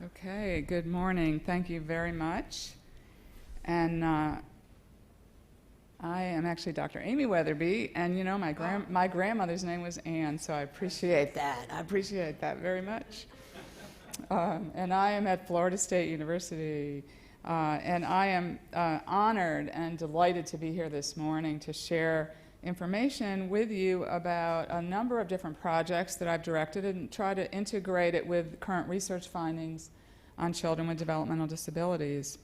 Okay, good morning. Thank you very much. And I am actually Dr. Amy Wetherby, and you know, my grandmother's name was Anne, so I appreciate that. I appreciate that very much. And I am at Florida State University, and I am honored and delighted to be here this morning to share information with you about a number of different projects that I've directed and try to integrate it with current research findings on children with developmental disabilities.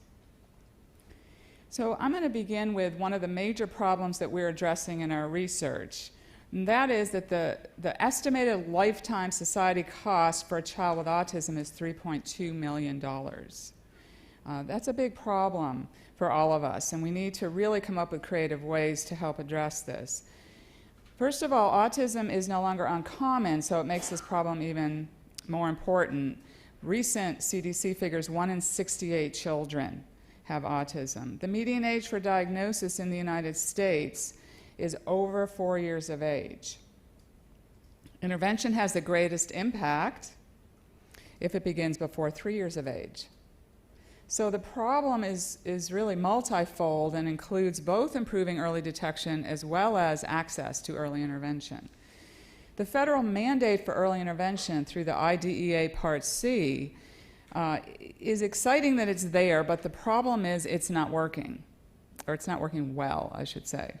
So I'm going to begin with one of the major problems that we're addressing in our research, and that is that the estimated lifetime society cost for a child with autism is $3.2 million. That's a big problem for all of us, and we need to really come up with creative ways to help address this. First of all, autism is no longer uncommon, so it makes this problem even more important. Recent CDC figures 1 in 68 children have autism. The median age for diagnosis in the United States is over 4 years of age. Intervention has the greatest impact if it begins before 3 years of age. So the problem is really multifold and includes both improving early detection as well as access to early intervention. The federal mandate for early intervention through the IDEA Part C is exciting that it's there, but the problem is it's not working, or it's not working well, I should say.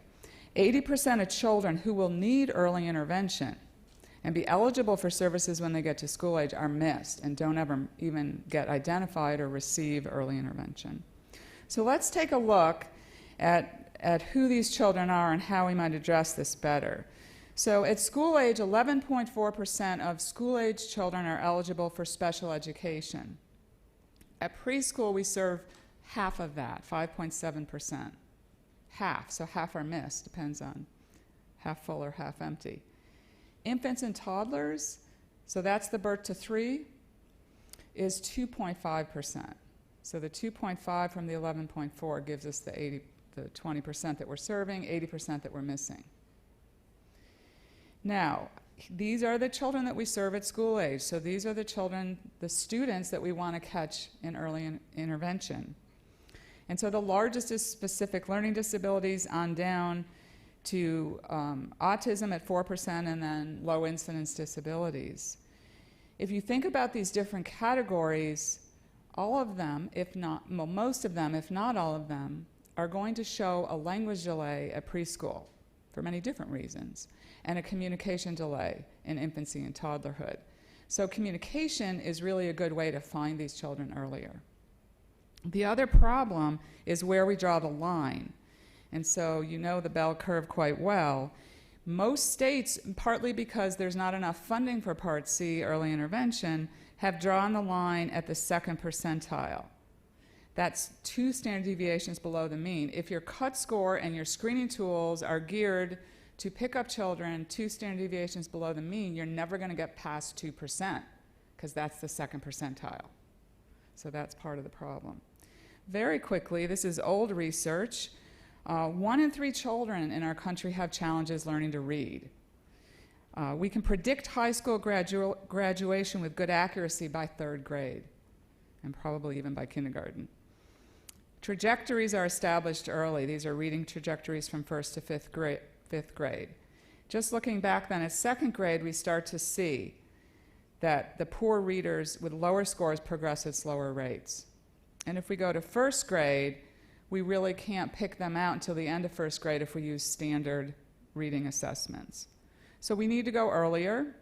80% of children who will need early intervention and be eligible for services when they get to school age are missed and don't ever even get identified or receive early intervention. So let's take a look at who these children are and how we might address this better. So at school age, 11.4% of school age children are eligible for special education. At preschool, we serve half of that, 5.7%. Half, so half are missed, depends on half full or half empty. Infants and toddlers, so that's the birth to 3, is 2.5%. So the 2.5 from the 11.4 gives us the 20% that we're serving, 80% that we're missing. Now, these are the children that we serve at school age. So these are the children, the students that we want to catch in early intervention. And so the largest is specific learning disabilities on down to autism at 4% and then low incidence disabilities. If you think about these different categories, all of them, if not, well, most of them, if not all of them, are going to show a language delay at preschool for many different reasons, and a communication delay in infancy and toddlerhood. So communication is really a good way to find these children earlier. The other problem is where we draw the line. And so you know the bell curve quite well. Most states, partly because there's not enough funding for Part C, early intervention, have drawn the line at the 2nd percentile. That's 2 standard deviations below the mean. If your cut score and your screening tools are geared to pick up children 2 standard deviations below the mean, you're never going to get past 2%, because that's the 2nd percentile. So that's part of the problem. Very quickly, this is old research. 1 in 3 children in our country have challenges learning to read. We can predict high school graduation with good accuracy by 3rd grade, and probably even by kindergarten. Trajectories are established early. These are reading trajectories from 1st to 5th grade. Just looking back then at 2nd grade, we start to see that the poor readers with lower scores progress at slower rates. And if we go to 1st grade, we really can't pick them out until the end of 1st grade if we use standard reading assessments. So we need to go earlier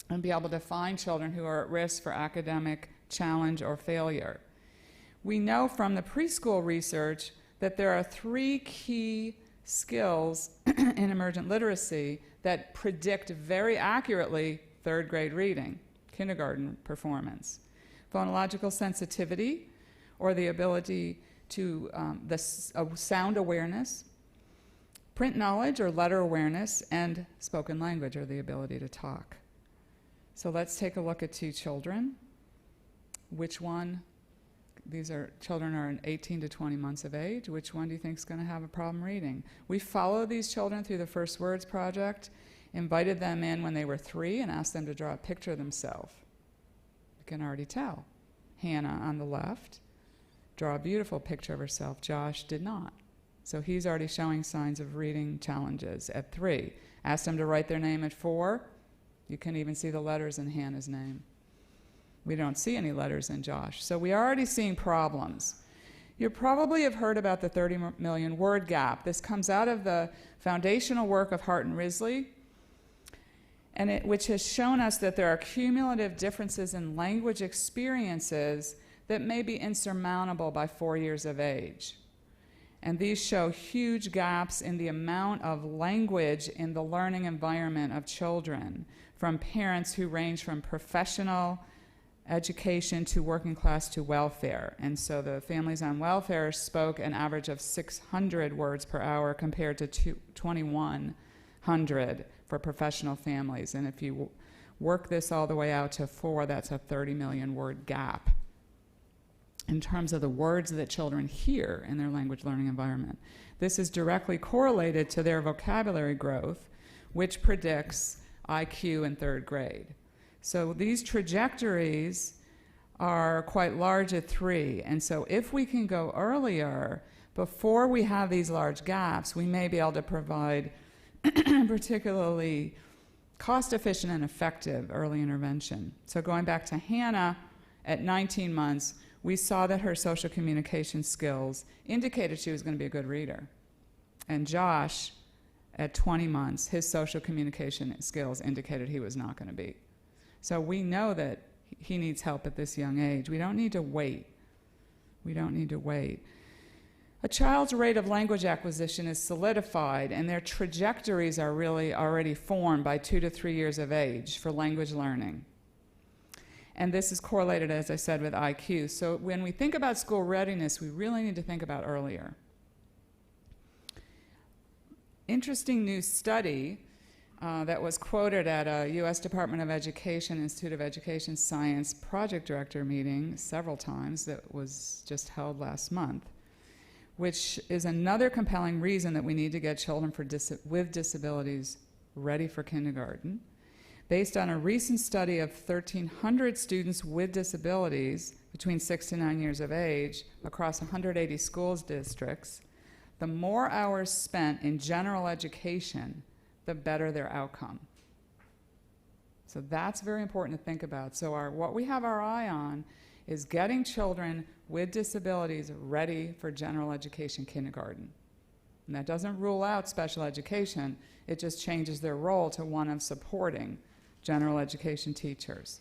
and be able to find children who are at risk for academic challenge or failure. We know from the preschool research that there are 3 key skills in emergent literacy that predict very accurately 3rd grade reading, kindergarten performance. Phonological sensitivity, or the ability to sound awareness, print knowledge or letter awareness, and spoken language, or the ability to talk. So let's take a look at 2 children. Which one? These are children are 18 to 20 months of age. Which one do you think is going to have a problem reading? We followed these children through the First Words Project, invited them in when they were 3 and asked them to draw a picture of themselves. You can already tell. Hannah on the left, draw a beautiful picture of herself. Josh did not. So he's already showing signs of reading challenges at 3. Asked him to write their name at 4. You can even see the letters in Hannah's name. We don't see any letters in Josh. So we are already seeing problems. You probably have heard about the 30 million word gap. This comes out of the foundational work of Hart and Risley, which has shown us that there are cumulative differences in language experiences that may be insurmountable by 4 years of age. And these show huge gaps in the amount of language in the learning environment of children from parents who range from professional education to working class to welfare. And so the families on welfare spoke an average of 600 words per hour compared to 2,100 for professional families. And if you work this all the way out to 4, that's a 30 million word gap in terms of the words that children hear in their language learning environment. This is directly correlated to their vocabulary growth, which predicts IQ in 3rd grade. So these trajectories are quite large at 3. And so if we can go earlier, before we have these large gaps, we may be able to provide particularly cost-efficient and effective early intervention. So going back to Hannah, at 19 months, we saw that her social communication skills indicated she was going to be a good reader. And Josh, at 20 months, his social communication skills indicated he was not going to be. So we know that he needs help at this young age. We don't need to wait. We don't need to wait. A child's rate of language acquisition is solidified, and their trajectories are really already formed by 2 to 3 years of age for language learning. And this is correlated, as I said, with IQ. So when we think about school readiness, we really need to think about earlier. Interesting new study that was quoted at a U.S. Department of Education, Institute of Education Science project director meeting several times that was just held last month, which is another compelling reason that we need to get children with disabilities ready for kindergarten. Based on a recent study of 1,300 students with disabilities between 6 to 9 years of age across 180 schools districts, the more hours spent in general education, the better their outcome. So that's very important to think about. So what we have our eye on is getting children with disabilities ready for general education kindergarten. And that doesn't rule out special education, it just changes their role to one of supporting general education teachers.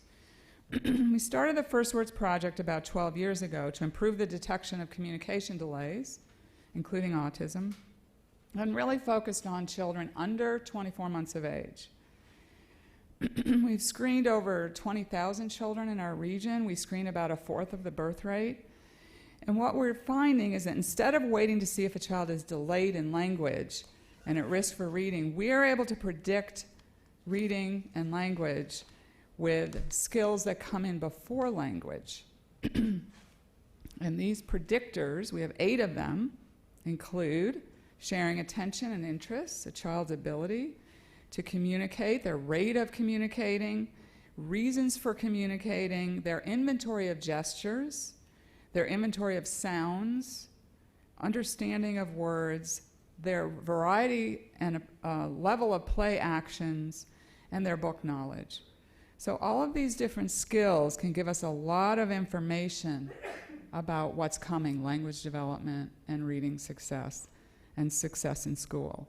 We started the First Words Project about 12 years ago to improve the detection of communication delays, including autism, and really focused on children under 24 months of age. We've screened over 20,000 children in our region. We screen about 1/4 of the birth rate. And what we're finding is that instead of waiting to see if a child is delayed in language and at risk for reading, we are able to predict reading and language with skills that come in before language. And these predictors, we have 8 of them, include sharing attention and interests, a child's ability to communicate, their rate of communicating, reasons for communicating, their inventory of gestures, their inventory of sounds, understanding of words, their variety and level of play actions, and their book knowledge. So all of these different skills can give us a lot of information about what's coming, language development and reading success and success in school.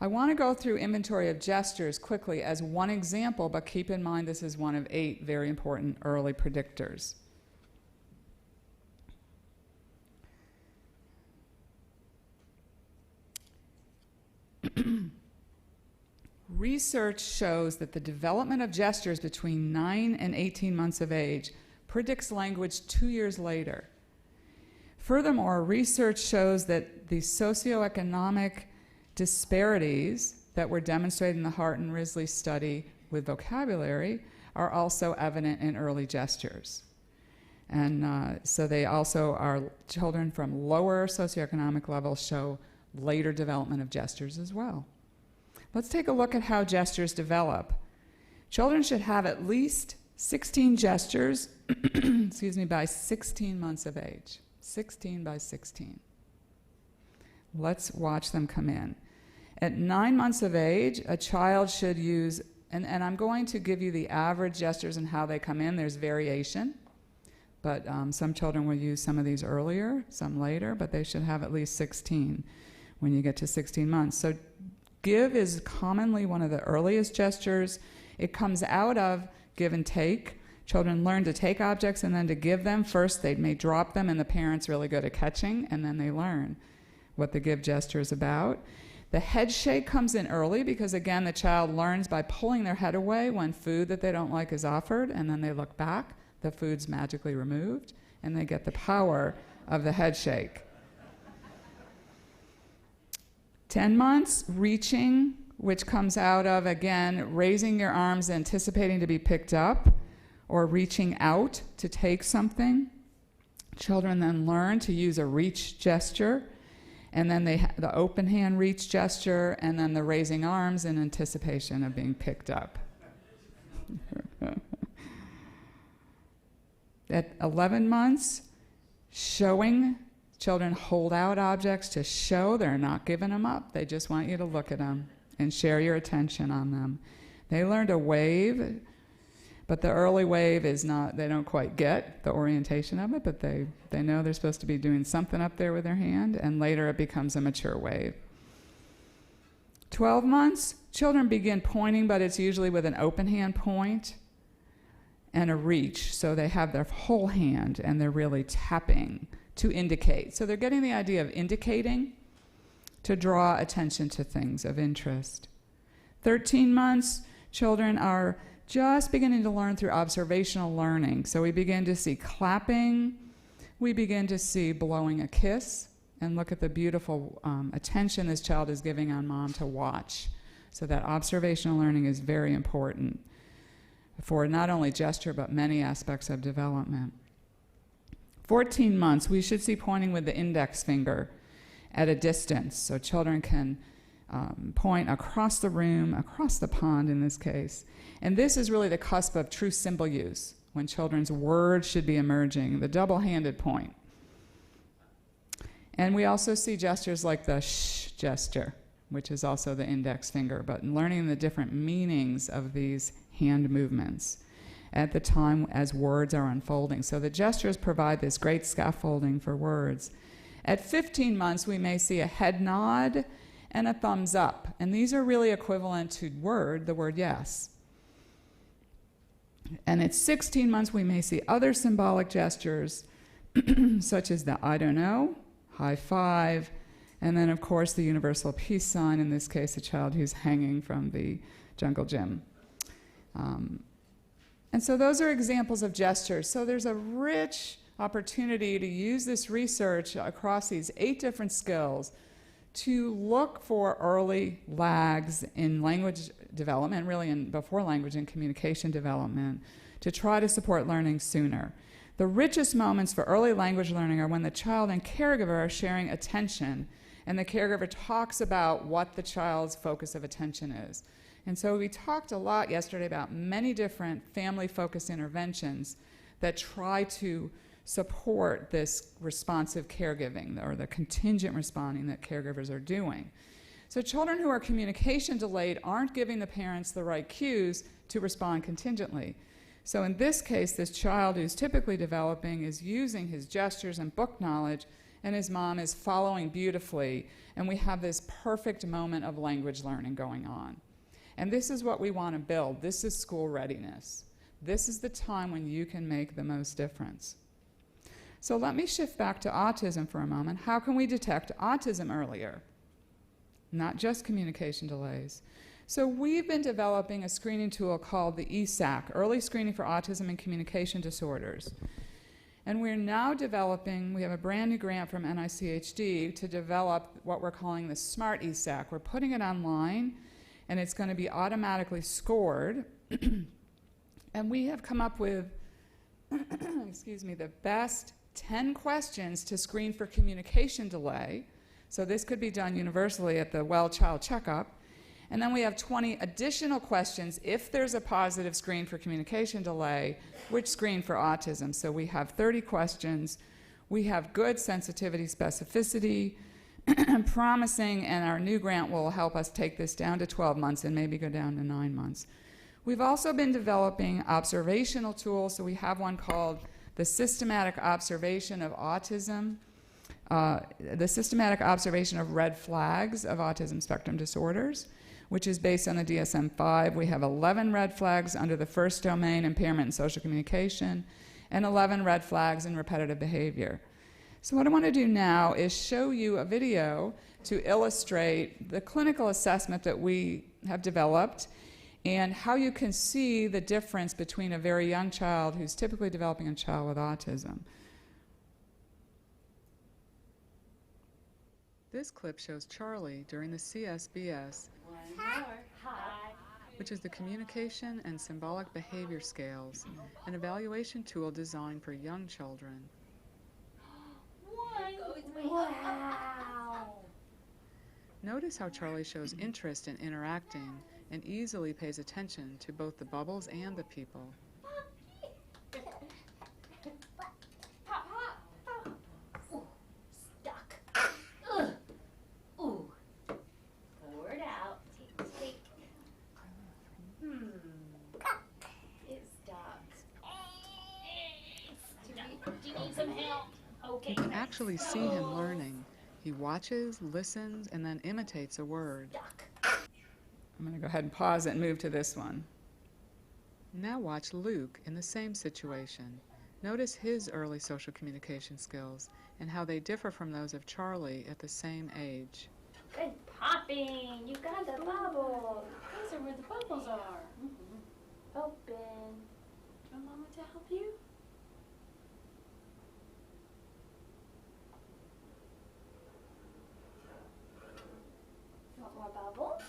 I want to go through inventory of gestures quickly as one example, but keep in mind this is one of 8 very important early predictors. Research shows that the development of gestures between 9 and 18 months of age predicts language 2 years later. Furthermore, research shows that the socioeconomic disparities that were demonstrated in the Hart and Risley study with vocabulary are also evident in early gestures. And so they also are children from lower socioeconomic levels show later development of gestures as well. Let's take a look at how gestures develop. Children should have at least 16 gestures, excuse me, by 16 months of age. 16 by 16. Let's watch them come in. At 9 months of age, a child should use, and I'm going to give you the average gestures and how they come in. There's variation, but some children will use some of these earlier, some later, but they should have at least 16 when you get to 16 months. So give is commonly one of the earliest gestures. It comes out of give and take. Children learn to take objects and then to give them. First, they may drop them, and the parent's really good at catching, and then they learn what the give gesture is about. The head shake comes in early because, again, the child learns by pulling their head away when food that they don't like is offered, and then they look back, the food's magically removed, and they get the power of the head shake. 10 months, reaching, which comes out of, again, raising your arms, anticipating to be picked up, or reaching out to take something. Children then learn to use a reach gesture, and then the open hand reach gesture, and then the raising arms in anticipation of being picked up. At 11 months, showing. Children hold out objects to show they're not giving them up. They just want you to look at them and share your attention on them. They learn to wave, but the early wave is not, they don't quite get the orientation of it, but they know they're supposed to be doing something up there with their hand, and later it becomes a mature wave. 12 months, children begin pointing, but it's usually with an open hand point and a reach. So they have their whole hand and they're really tapping to indicate. So they're getting the idea of indicating to draw attention to things of interest. 13 months, children are just beginning to learn through observational learning. So we begin to see clapping, we begin to see blowing a kiss, and look at the beautiful attention this child is giving on mom to watch. So that observational learning is very important for not only gesture, but many aspects of development. 14 months, we should see pointing with the index finger at a distance. So children can point across the room, across the pond in this case. And this is really the cusp of true symbol use, when children's words should be emerging, the double-handed point. And we also see gestures like the shh gesture, which is also the index finger, but learning the different meanings of these hand movements at the time as words are unfolding. So the gestures provide this great scaffolding for words. At 15 months, we may see a head nod and a thumbs up, and these are really equivalent to the word yes. And at 16 months, we may see other symbolic gestures, such as the I don't know, high five, and then, of course, the universal peace sign, in this case, a child who's hanging from the jungle gym. And so those are examples of gestures. So there's a rich opportunity to use this research across these 8 different skills to look for early lags in language development, really before language and communication development, to try to support learning sooner. The richest moments for early language learning are when the child and caregiver are sharing attention, and the caregiver talks about what the child's focus of attention is. And so we talked a lot yesterday about many different family-focused interventions that try to support this responsive caregiving, or the contingent responding that caregivers are doing. So children who are communication delayed aren't giving the parents the right cues to respond contingently. So in this case, this child who's typically developing is using his gestures and book knowledge, and his mom is following beautifully, and we have this perfect moment of language learning going on. And this is what we want to build. This is school readiness. This is the time when you can make the most difference. So let me shift back to autism for a moment. How can we detect autism earlier? Not just communication delays. So we've been developing a screening tool called the ESAC, Early Screening for Autism and Communication Disorders. And we're now developing, we have a brand new grant from NICHD to develop what we're calling the SMART ESAC. We're putting it online, and it's going to be automatically scored. And we have come up with, the best 10 questions to screen for communication delay. So this could be done universally at the well child checkup. And then we have 20 additional questions if there's a positive screen for communication delay, which screen for autism. So we have 30 questions. We have good sensitivity specificity, promising, and our new grant will help us take this down to 12 months and maybe go down to 9 months. We've also been developing observational tools. So we have one called the Systematic Observation of Autism, the Systematic Observation of Red Flags of Autism Spectrum Disorders, which is based on the DSM-5. We have 11 red flags under the first domain, impairment in social communication, and 11 red flags in repetitive behavior. So what I want to do now is show you a video to illustrate the clinical assessment that we have developed and how you can see the difference between a very young child who's typically developing a child with autism. This clip shows Charlie during the CSBS, which is the Communication and Symbolic Behavior Scales, an evaluation tool designed for young children. Wow! Notice how Charlie shows interest in interacting and easily pays attention to both the bubbles and the people. Stuck. Ooh. Forward out. Take. It's stuck. Do you need some help? Okay. You can actually see him learning. He watches, listens, and then imitates a word. I'm going to go ahead and pause it and move to this one. Now watch Luke in the same situation. Notice his early social communication skills and how they differ from those of Charlie at the same age. Good popping. You got the bubbles. Those are where the bubbles are. Open. Do you want Mama to help you? You want more bubbles?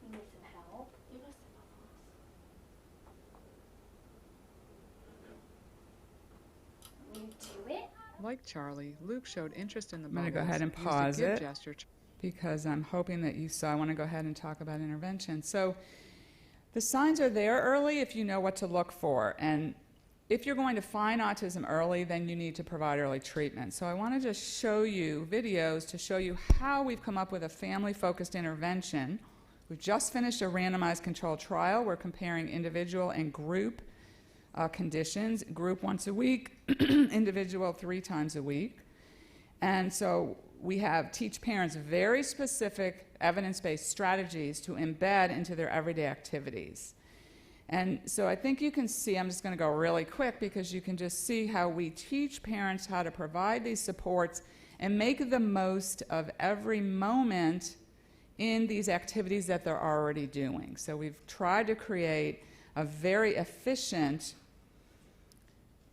You need some help? Give us the bubbles. You do it? Like Charlie, Luke showed interest in the I'm bubbles. going to go ahead and used a pause give it gesture because I'm hoping that you saw. I want to go ahead and talk about intervention. So the signs are there early if you know what to look for. And if you're going to find autism early, then you need to provide early treatment. So I want to just show you videos to show you how we've come up with a family-focused intervention. We've just finished a randomized controlled trial. We're comparing individual and group conditions, group once a week, individual 3 times a week. And so we teach parents very specific evidence-based strategies to embed into their everyday activities. And so I think you can see, I'm just going to go really quick because you can just see how we teach parents how to provide these supports and make the most of every moment in these activities that they're already doing. So we've tried to create a very efficient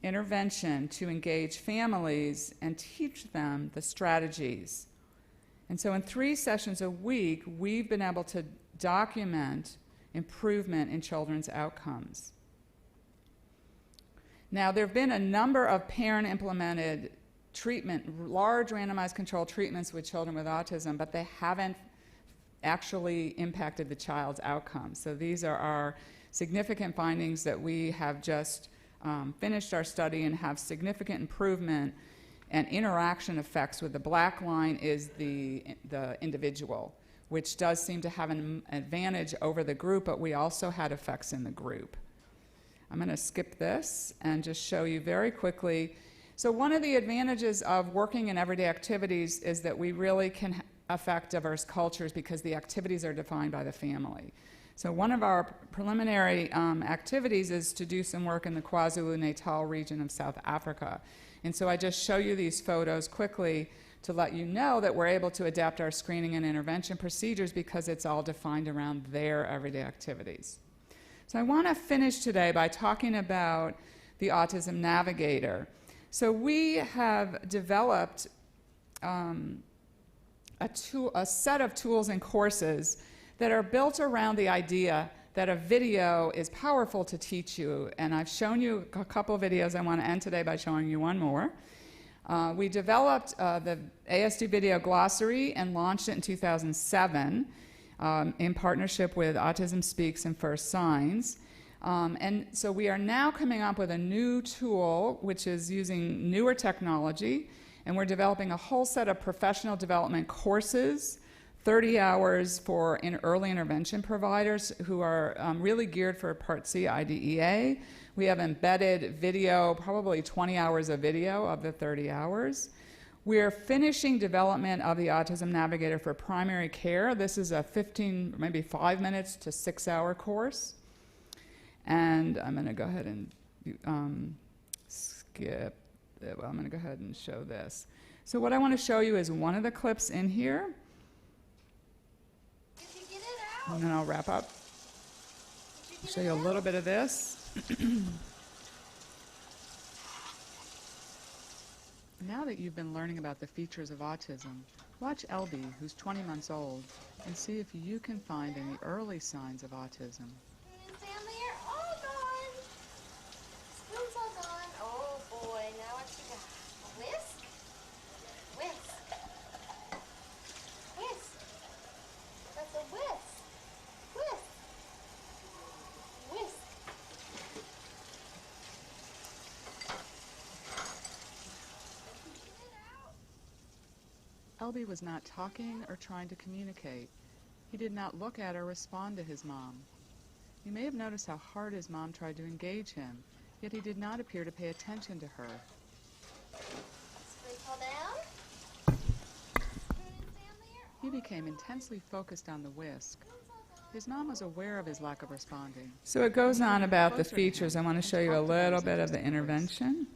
intervention to engage families and teach them the strategies. And so in 3 sessions a week, we've been able to document improvement in children's outcomes. Now, there have been a number of parent-implemented treatment, large randomized controlled treatments with children with autism, but they haven't actually impacted the child's outcomes. So these are our significant findings that we have just finished our study and have significant improvement and interaction effects with the black line is the individual, which does seem to have an advantage over the group, but we also had effects in the group. I'm going to skip this and just show you very quickly. So one of the advantages of working in everyday activities is that we really can affect diverse cultures because the activities are defined by the family. So one of our preliminary activities is to do some work in the KwaZulu-Natal region of South Africa. And so I just show you these photos quickly to let you know that we're able to adapt our screening and intervention procedures because it's all defined around their everyday activities. So I want to finish today by talking about the Autism Navigator. So we have developed a set of tools and courses that are built around the idea that a video is powerful to teach you. And I've shown you a couple of videos. I want to end today by showing you one more. We developed the ASD Video Glossary and launched it in 2007 in partnership with Autism Speaks and First Signs. And so we are now coming up with a new tool which is using newer technology, and we're developing a whole set of professional development courses, 30 hours for early intervention providers who are really geared for Part C IDEA. We have embedded video, probably 20 hours of video of the 30 hours. We are finishing development of the Autism Navigator for primary care. This is a 15, maybe 5 minutes to 6 hour course. And I'm going to go ahead and skip. Well, I'm going to go ahead and show this. So what I want to show you is one of the clips in here. Did you get it out? And then I'll wrap up. Show you a little bit of this. Now that you've been learning about the features of autism, watch Elby, who's 20 months old, and see if you can find any early signs of autism. Family are all gone. Spoon's all gone. Oh boy, now what you got? A whisk? Whisk. Whisk. That's a whisk. Whisk. Whisk. Elby was not talking or trying to communicate. He did not look at or respond to his mom. You may have noticed how hard his mom tried to engage him, yet he did not appear to pay attention to her. Spoon fall down. He became intensely focused on the whisk. His mom was aware of his lack of responding. So it goes on about the features. I want to show you a little bit of the intervention.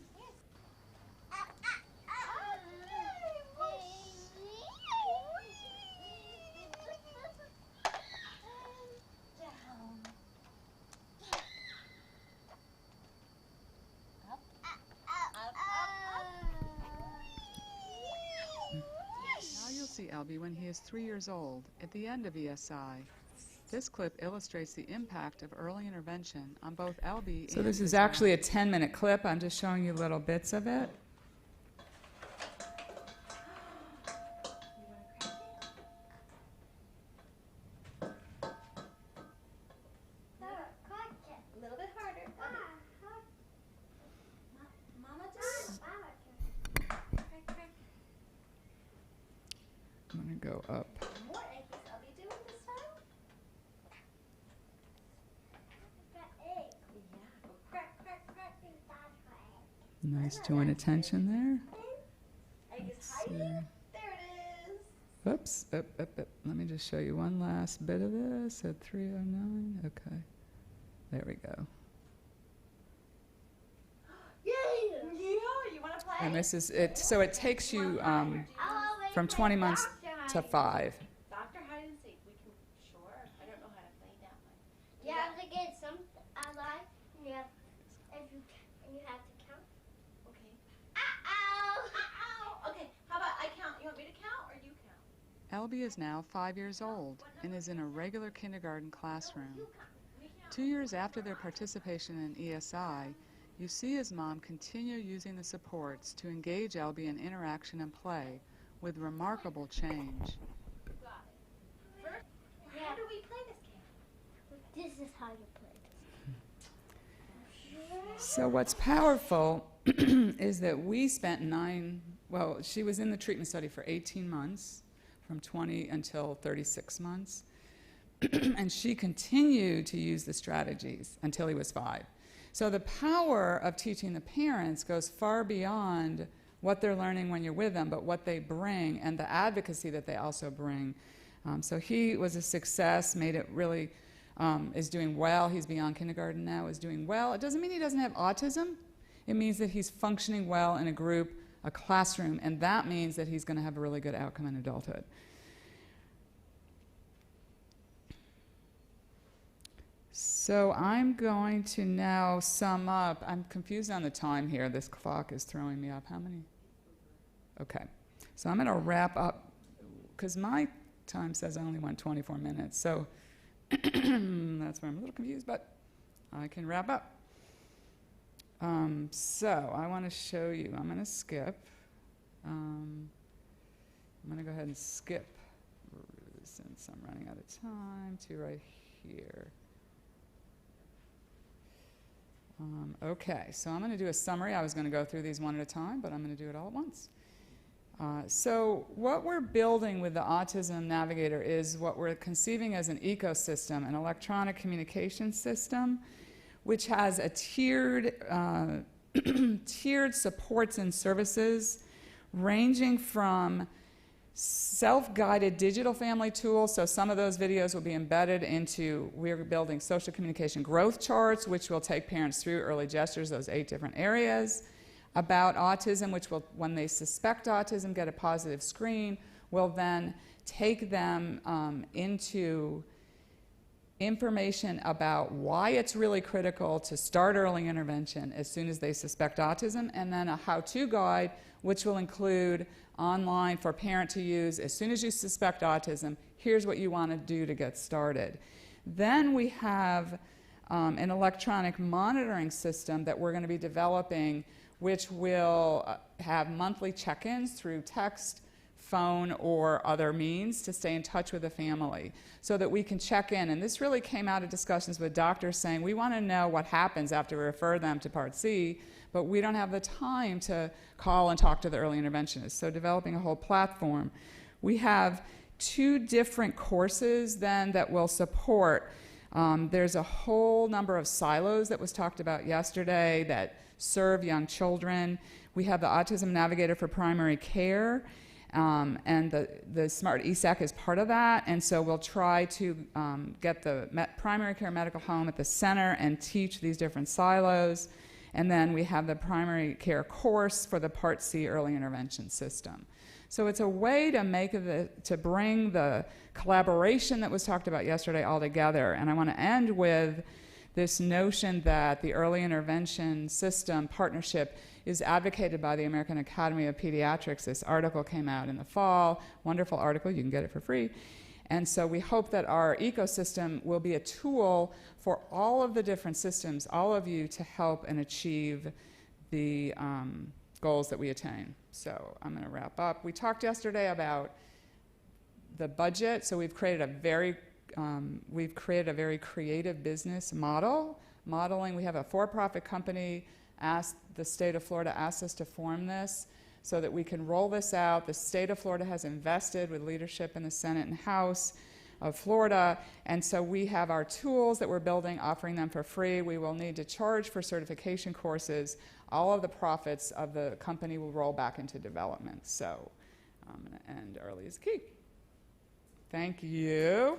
Elby when he is 3 years old at the end of ESI. This clip illustrates the impact of early intervention on both Elby and... So this is actually a 10-minute clip. I'm just showing you little bits of it. A little bit harder. Mama just... I'm going to go up. More eggs. I'll be doing this time. Got egg. Yeah. Go crack, crack, crack. Nice joint attention there. Egg is hiding. There it is. Oops. Up. Let me just show you one last bit of this at 3:09. Okay. There we go. Yay! Yeah, you want to play? And this is it. So it takes you from 20 months to 5. Dr. Hide and Seek. We can, sure. I don't know how to play that one. You have to get some alive. Yeah. And you have to count. Okay. Uh-oh. Okay. How about I count? You want me to count or you count? Elby is now 5 years old and is in a regular kindergarten classroom. 2 years after their participation in ESI, you see his mom continue using the supports to engage Elby in interaction and play with remarkable change. Got it. First, how do we play this game? This is how you play this. So what's powerful is that we spent she was in the treatment study for 18 months, from 20 until 36 months, and she continued to use the strategies until he was 5. So the power of teaching the parents goes far beyond what they're learning when you're with them, but what they bring and the advocacy that they also bring. So he was a success, made it really, is doing well. He's beyond kindergarten now, is doing well. It doesn't mean he doesn't have autism. It means that he's functioning well in a group, a classroom, and that means that he's going to have a really good outcome in adulthood. So I'm going to now sum up. I'm confused on the time here. This clock is throwing me off. How many? Okay. So I'm going to wrap up, because my time says I only went 24 minutes. So that's where I'm a little confused, but I can wrap up. So I want to show you. I'm going to skip. I'm going to go ahead and skip, since I'm running out of time, to right here. Okay, so I'm going to do a summary. I was going to go through these one at a time, but I'm going to do it all at once. So what we're building with the Autism Navigator is what we're conceiving as an ecosystem, an electronic communication system, which has a tiered supports and services ranging from self-guided digital family tools, so some of those videos will be embedded into, we're building social communication growth charts, which will take parents through early gestures, those 8 different areas, about autism, which will, when they suspect autism, get a positive screen, will then take them into information about why it's really critical to start early intervention as soon as they suspect autism, and then a how-to guide, which will include online for parent to use as soon as you suspect autism, here's what you want to do to get started. Then we have an electronic monitoring system that we're going to be developing, which will have monthly check-ins through text, phone, or other means to stay in touch with the family so that we can check in. And this really came out of discussions with doctors saying, we want to know what happens after we refer them to Part C, but we don't have the time to call and talk to the early interventionists. So developing a whole platform. We have 2 different courses then that will support. There's a whole number of silos that was talked about yesterday that serve young children. We have the Autism Navigator for primary care, and the Smart ESAC is part of that, and so we'll try to get the primary care medical home at the center and teach these different silos. And then we have the primary care course for the Part C early intervention system. So it's a way to to bring the collaboration that was talked about yesterday all together. And I want to end with this notion that the early intervention system partnership is advocated by the American Academy of Pediatrics. This article came out in the fall, wonderful article, you can get it for free. And so we hope that our ecosystem will be a tool for all of the different systems, all of you, to help and achieve the goals that we attain. So I'm going to wrap up. We talked yesterday about the budget. So we've created a very creative business modeling. We have a for-profit company. The state of Florida asked us to form this so that we can roll this out. The state of Florida has invested with leadership in the Senate and House of Florida, and so we have our tools that we're building, offering them for free. We will need to charge for certification courses. All of the profits of the company will roll back into development. So I'm going to end early is key. Thank you.